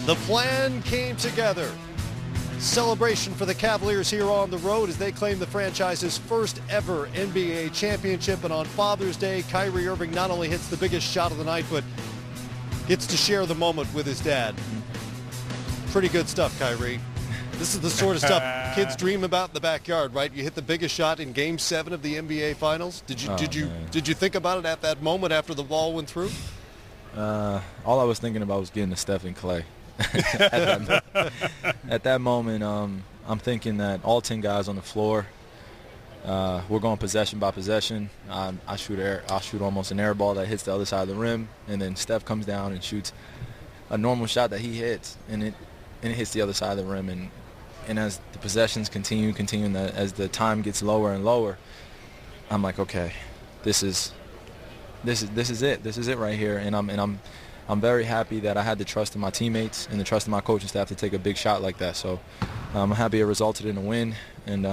The plan came together. Celebration for the Cavaliers here on the road as they claim the franchise's first ever NBA championship. And on Father's Day, Kyrie Irving not only hits the biggest shot of the night, but gets to share the moment with his dad. Pretty good stuff, Kyrie. This is the sort of stuff kids dream about in the backyard, right? You hit the biggest shot in Game 7 of the NBA Finals. Did you think about it at that moment after the ball went through? All I was thinking about was getting to Steph and Clay. At that moment, I'm thinking that all 10 guys on the floor, we're going possession by possession. I'll shoot almost an air ball that hits the other side of the rim, and then Steph comes down and shoots a normal shot that he hits, and it hits the other side of the rim. And as the possessions continue, as the time gets lower and lower, I'm like, okay, this is it. This is it right here. And I'm very happy that I had the trust of my teammates and the trust of my coaching staff to take a big shot like that. So I'm happy it resulted in a win. And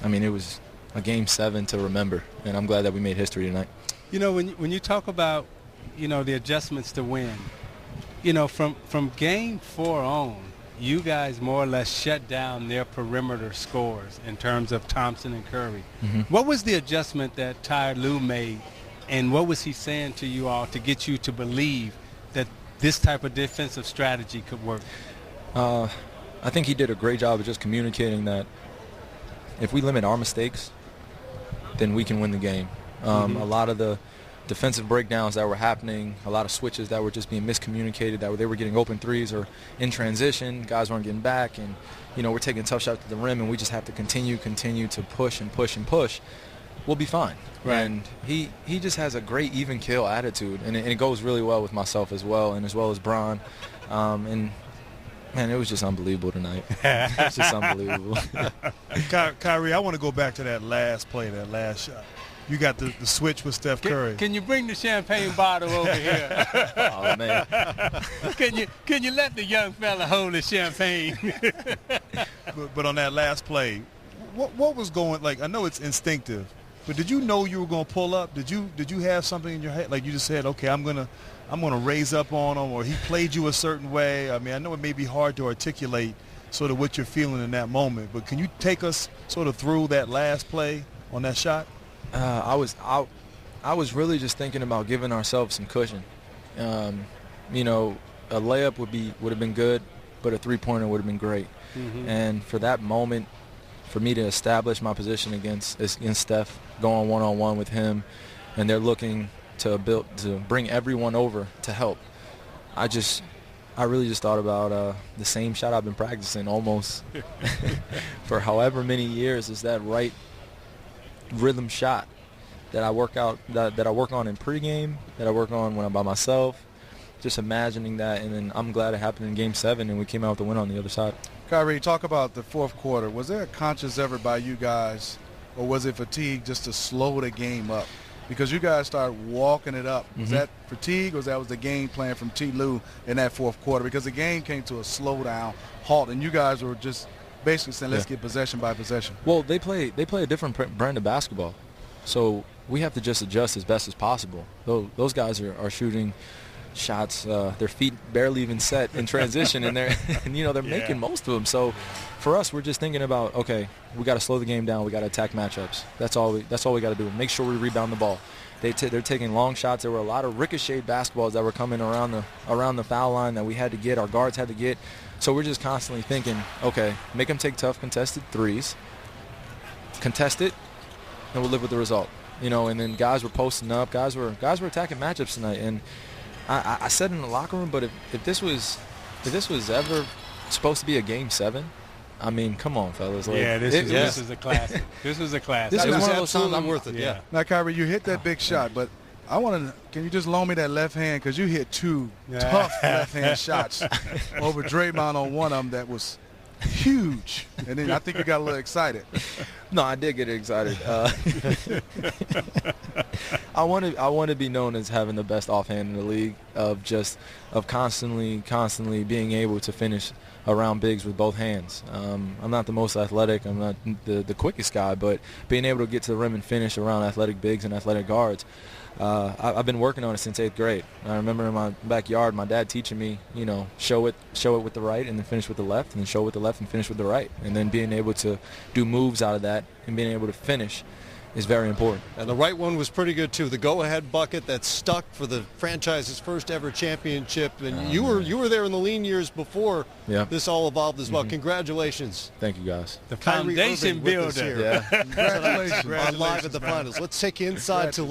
it was a Game 7 to remember, and I'm glad that we made history tonight. You know, when you talk about, the adjustments to win, from Game 4 on, you guys more or less shut down their perimeter scores in terms of Thompson and Curry. Mm-hmm. What was the adjustment that Ty Lue made, and what was he saying to you all to get you to believe that this type of defensive strategy could work? I think he did a great job of just communicating that if we limit our mistakes, then we can win the game. A lot of the defensive breakdowns that were happening, a lot of switches that were just being miscommunicated, they were getting open threes or in transition, guys weren't getting back, and we're taking tough shots to the rim, and we just have to continue to push and push and push. We'll be fine. Right. And he just has a great even kill attitude, and it goes really well with myself as well, and as well as Bron. And man, it was just unbelievable tonight. It's just unbelievable. Kyrie, I want to go back to that last play, that last shot. You got the switch with Steph Curry. Can you bring the champagne bottle over here? Oh, man. Can you let the young fella hold the champagne? but on that last play, what was going, like, I know it's instinctive, but did you know you were going to pull up? Did you have something in your head? Like you just said, okay, I'm gonna raise up on him, or he played you a certain way. I mean, I know it may be hard to articulate sort of what you're feeling in that moment, but can you take us sort of through that last play on that shot? I was really just thinking about giving ourselves some cushion. A layup would have been good, but a three-pointer would have been great. Mm-hmm. And for that moment, for me to establish my position against Steph, going one-on-one with him, and they're looking to bring everyone over to help. I really just thought about the same shot I've been practicing almost for however many years, is that right rhythm shot that I work on in pregame, that I work on when I'm by myself. Just imagining that, and then I'm glad it happened in Game 7, and we came out with the win on the other side. Kyrie, talk about the fourth quarter. Was there a conscious effort by you guys, or was it fatigue just to slow the game up? Because you guys started walking it up. Was that fatigue, or was the game plan from T. Lue in that fourth quarter? Because the game came to a slow-down halt, and you guys were just basically saying, let's get possession by possession. Well, they play a different brand of basketball, so we have to just adjust as best as possible. Those guys are shooting shots, their feet barely even set in transition, and they're making most of them. So for us, we're just thinking about, okay, we got to slow the game down. We got to attack matchups. That's all we got to do. Make sure we rebound the ball. They're taking long shots. There were a lot of ricocheted basketballs that were coming around the foul line that we had to get. Our guards had to get. So we're just constantly thinking, okay, make them take tough contested threes, contest it, and we'll live with the result. And then guys were posting up. Guys were attacking matchups tonight. And I said in the locker room, but if this was ever supposed to be a Game 7, I mean, come on, fellas. Like, this is a classic. This was a classic. This was one of those times I'm worth it. Yeah. Now, Kyrie, you hit that big shot, but I want to. Can you just loan me that left hand, because you hit two tough left hand shots over Draymond on one of them that was huge, and then I think you got a little excited. No, I did get excited. I want to be known as having the best offhand in the league, of constantly being able to finish around bigs with both hands. I'm not the most athletic. I'm not the quickest guy, but being able to get to the rim and finish around athletic bigs and athletic guards, I've been working on it since 8th grade. I remember in my backyard, my dad teaching me, show it with the right and then finish with the left, and then show with the left and finish with the right, and then being able to do moves out of that and being able to finish is very important. And the right one was pretty good too. The go-ahead bucket that stuck for the franchise's first ever championship. And you were there in the lean years before this all evolved as well. Congratulations. Thank you, guys. The Kyrie foundation Irving with us builder. here. Yeah. Congratulations. On live at the finals. Let's take you inside to